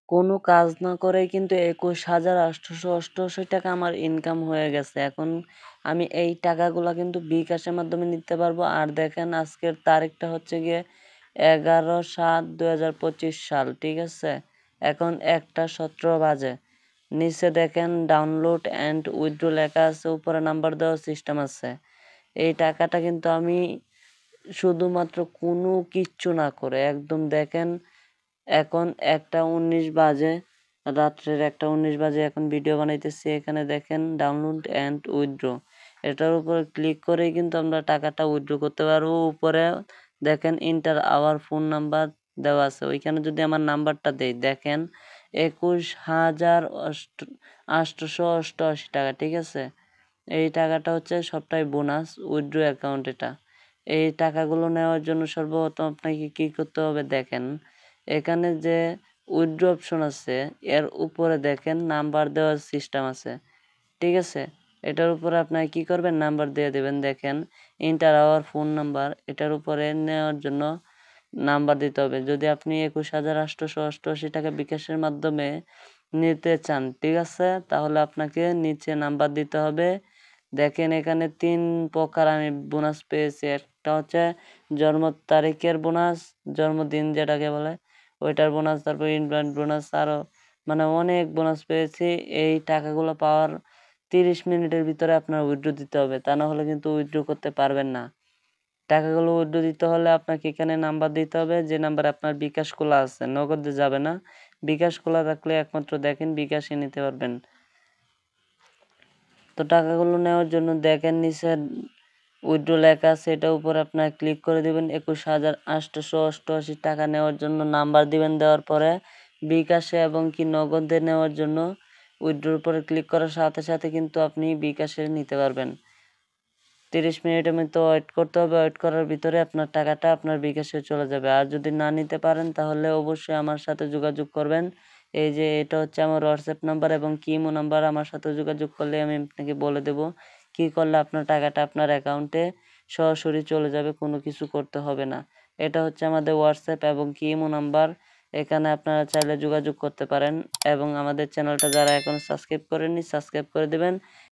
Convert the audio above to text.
কোনো কাজ না করেই কিন্তু ২১,৮৮৮ টাকা আমার ইনকাম হয়ে গেছে। এখন আমি এই টাকাগুলা কিন্তু বিকাশের মাধ্যমে নিতে পারবো। আর দেখেন আজকের তারিখটা হচ্ছে গিয়ে ১১/৭/২০২৫ সাল, ঠিক আছে? এখন ১টা ১৭ বাজে। নিচে দেখেন ডাউনলোড অ্যান্ড উইথড্র লেখা আছে, উপরে নাম্বার দেওয়ার সিস্টেম আছে। এই টাকাটা কিন্তু আমি শুধুমাত্র কোনো কিচ্ছু না করে একদম দেখেন এখন ১টা ১৯ বাজে, রাত্রের ১টা ১৯ বাজে, এখন ভিডিও বানাইতেছি। এখানে দেখেন ডাউনলোড অ্যান্ড উইথড্র, এটার উপর ক্লিক করেই কিন্তু আমরা টাকাটা উইথড্র করতে পারবো। উপরে দেখেন ইন্টার আওয়ার ফোন নাম্বার দেওয়া আছে, ওইখানে যদি আমার নাম্বারটা দেই দেখেন ২১,৮৮৮ টাকা, ঠিক আছে? এই টাকাটা হচ্ছে সবটাই বোনাস উইথড্র অ্যাকাউন্ট। এটা এই টাকাগুলো নেওয়ার জন্য সর্বপ্রথম আপনাকে কি করতে হবে দেখেন, এখানে যে উইথড্র অপশন আছে এর উপরে দেখেন নাম্বার দেওয়ার সিস্টেম আছে, ঠিক আছে? এটার উপরে আপনারা কি করবেন, নাম্বার দিয়ে দেবেন। দেখেন ইন্টার আওয়ার ফোন নাম্বার, এটার উপরে নেওয়ার জন্য নাম্বার দিতে হবে। যদি আপনি ২১,৮৮৮ টাকা বিকাশের মাধ্যমে নিতে চান, ঠিক আছে, তাহলে আপনাকে নিচে নাম্বার দিতে হবে। দেখেন এখানে ৩ প্রকার আমি বোনাস পেয়েছি। একটা হচ্ছে জন্ম তারিখের বোনাস, জন্মদিন যেটাকে বলে ওইটার বোনাস, তারপর ইনভ্যান্ট বোনাস, আরও মানে অনেক বোনাস পেয়েছি। এই টাকাগুলো পাওয়ার ৩০ মিনিটের ভিতরে আপনার উইথড্র দিতে হবে, তা না হলে কিন্তু উইথড্র করতে পারবেন না। টাকাগুলো উইথড্র দিতে হলে আপনাকে এখানে নাম্বার দিতে হবে, যে নাম্বারে আপনার বিকাশ খোলা আছে, নগদে যাবে না। বিকাশ খোলা থাকলে একমাত্র দেখেন বিকাশে নিতে পারবেন। তো টাকাগুলো নেওয়ার জন্য দেখেন নিচে উইথড্র লেখা আছে, এটার উপর আপনার ক্লিক করে দেবেন। ২১,৮৮৮ টাকা নেওয়ার জন্য নাম্বার দিবেন, দেওয়ার পরে বিকাশে এবং কি নগদে নেওয়ার জন্য উইথড্রোর উপরে ক্লিক করার সাথে সাথে কিন্তু আপনি বিকাশে নিতে পারবেন। ৩০ মিনিটের মতো ওয়েট করতে হবে, ওয়েট করার ভিতরে আপনার টাকাটা আপনার বিকাশে চলে যাবে। আর যদি না নিতে পারেন তাহলে অবশ্যই আমার সাথে যোগাযোগ করবেন। এই যে এটা হচ্ছে আমার হোয়াটসঅ্যাপ নাম্বার এবং ইমো নাম্বার, আমার সাথে যোগাযোগ করলে আমি আপনাকে বলে দেব কি করলে আপনার টাকাটা আপনার অ্যাকাউন্টে সরাসরি চলে যাবে, কোনো কিছু করতে হবে না। এটা হচ্ছে আমাদের হোয়াটসঅ্যাপ এবং ইমো নাম্বার, এখানে আপনারা চাইলে যোগাযোগ করতে পারেন এবং আমাদের চ্যানেলটা যারা এখনো সাবস্ক্রাইব করেননি সাবস্ক্রাইব করে দেবেন।